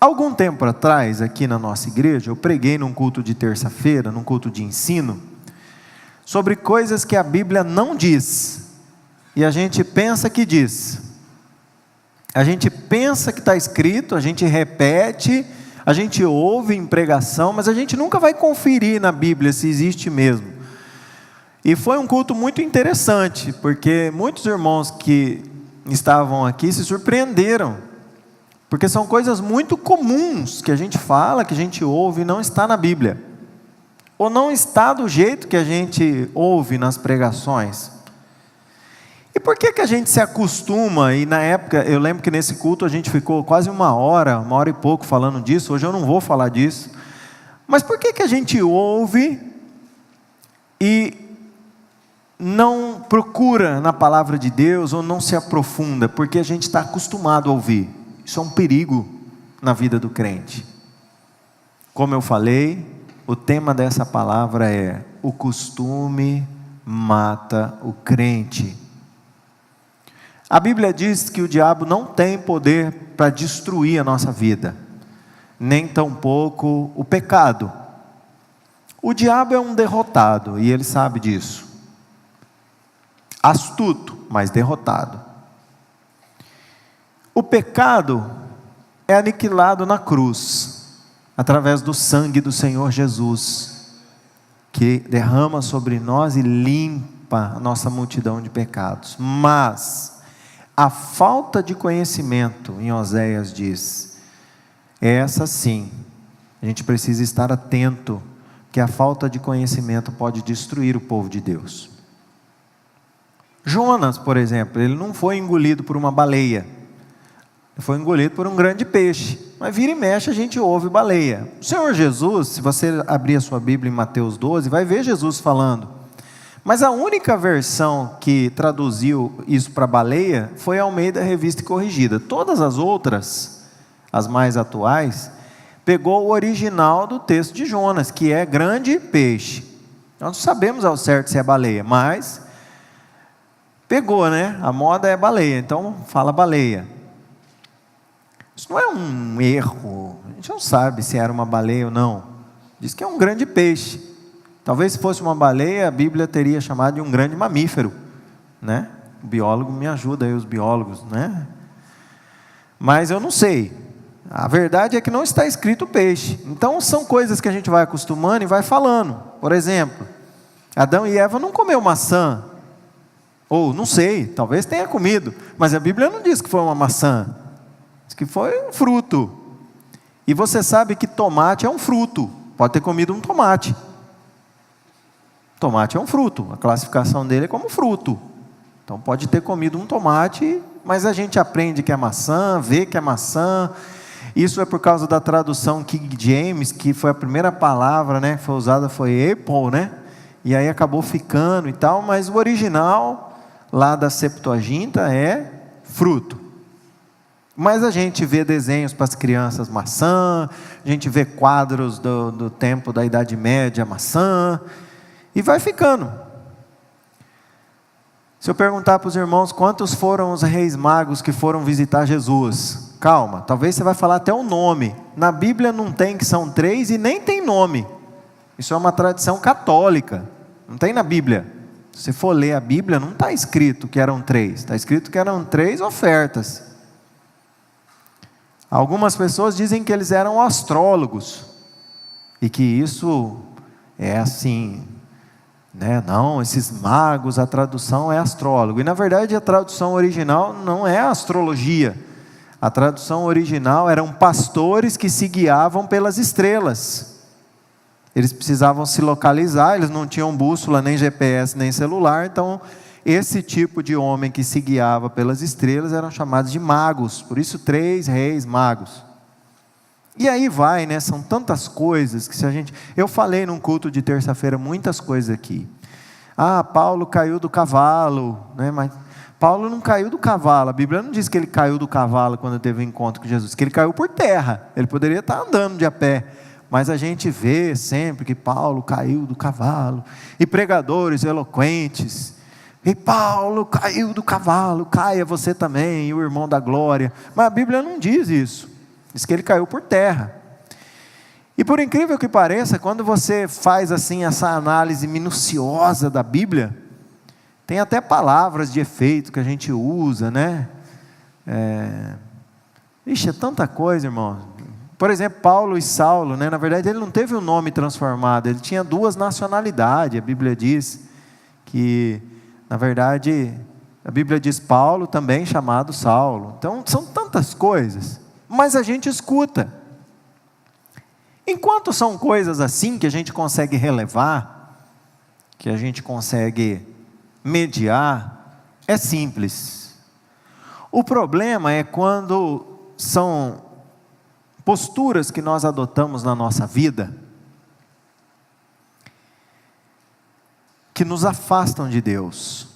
Algum tempo atrás, aqui na nossa igreja, eu preguei num culto de terça-feira, num culto de ensino, sobre coisas que a Bíblia não diz, e a gente pensa que diz. A gente pensa que está escrito, a gente repete, a gente ouve em pregação, mas a gente nunca vai conferir na Bíblia se existe mesmo. E foi um culto muito interessante, porque muitos irmãos que estavam aqui se surpreenderam, porque são coisas muito comuns que a gente fala, que a gente ouve e não está na Bíblia, ou não está do jeito que a gente ouve nas pregações. E por que a gente se acostuma? E na época, eu lembro que nesse culto a gente ficou quase uma hora e pouco falando disso. Hoje eu não vou falar disso. Mas por que a gente ouve e não procura na palavra de Deus, ou não se aprofunda? Porque a gente está acostumado a ouvir. Isso é um perigo na vida do crente. Como eu falei, o tema dessa palavra é: o costume mata o crente. A Bíblia diz que o diabo não tem poder para destruir a nossa vida, nem tampouco o pecado. O diabo é um derrotado, e ele sabe disso. Astuto, mas derrotado. O pecado é aniquilado na cruz, através do sangue do Senhor Jesus, que derrama sobre nós e limpa a nossa multidão de pecados. Mas a falta de conhecimento, em Oséias diz, essa sim, a gente precisa estar atento, que a falta de conhecimento pode destruir o povo de Deus. Jonas, por exemplo, ele não foi engolido por uma baleia, foi engolido por um grande peixe. Mas vira e mexe a gente ouve baleia. O Senhor Jesus, se você abrir a sua Bíblia em Mateus 12, vai ver Jesus falando. Mas a única versão que traduziu isso para baleia foi a Almeida Revista e Corrigida. Todas as outras, as mais atuais, pegou o original do texto de Jonas, que é grande peixe. Nós não sabemos ao certo se é baleia, mas pegou, né? A moda é baleia, então fala baleia. Isso não é um erro, a gente não sabe se era uma baleia ou não. Diz que é um grande peixe. Talvez se fosse uma baleia, a Bíblia teria chamado de um grande mamífero, né? O biólogo me ajuda aí, os biólogos, né? Mas eu não sei. A verdade é que não está escrito peixe. Então são coisas que a gente vai acostumando e vai falando. Por exemplo, Adão e Eva não comeu maçã. Ou não sei, talvez tenha comido, mas a Bíblia não diz que foi uma maçã. Que foi um fruto. E você sabe que tomate é um fruto. Pode ter comido um tomate. Tomate é um fruto. A classificação dele é como fruto. Então pode ter comido um tomate, mas a gente aprende que é maçã, vê que é maçã. Isso é por causa da tradução King James, que foi a primeira palavra, né, que foi usada, foi apple, né? E aí acabou ficando e tal, mas o original lá da Septuaginta é fruto. Mas a gente vê desenhos para as crianças maçã, a gente vê quadros do tempo da Idade Média maçã, e vai ficando. Se eu perguntar para os irmãos quantos foram os reis magos que foram visitar Jesus, calma, talvez você vai falar até o nome. Na Bíblia não tem que são 3 e nem tem nome. Isso é uma tradição católica, não tem na Bíblia. Se você for ler a Bíblia, não está escrito que eram 3, está escrito que eram 3 ofertas. Algumas pessoas dizem que eles eram astrólogos, e que isso é assim, né? Não, esses magos, a tradução é astrólogo, e na verdade a tradução original não é astrologia, a tradução original eram pastores que se guiavam pelas estrelas. Eles precisavam se localizar, eles não tinham bússola, nem GPS, nem celular, então esse tipo de homem que se guiava pelas estrelas eram chamados de magos, por isso 3 reis magos. E aí vai, né? São tantas coisas que se a gente... Eu falei num culto de terça-feira muitas coisas aqui. Paulo caiu do cavalo, né? Mas Paulo não caiu do cavalo, a Bíblia não diz que ele caiu do cavalo quando teve um encontro com Jesus, que ele caiu por terra, ele poderia estar andando de a pé. Mas a gente vê sempre que Paulo caiu do cavalo, e pregadores eloquentes, e Paulo caiu do cavalo, caia você também, e o irmão da glória. Mas a Bíblia não diz isso. Diz que ele caiu por terra. E por incrível que pareça, quando você faz assim essa análise minuciosa da Bíblia, tem até palavras de efeito que a gente usa, né? Ixi, é tanta coisa, irmão. Por exemplo, Paulo e Saulo, né? Na verdade ele não teve um nome transformado, ele tinha 2 nacionalidades. A Bíblia diz que, na verdade, a Bíblia diz Paulo também chamado Saulo. Então são tantas coisas, mas a gente escuta. Enquanto são coisas assim que a gente consegue relevar, que a gente consegue mediar, é simples. O problema é quando são posturas que nós adotamos na nossa vida, que nos afastam de Deus.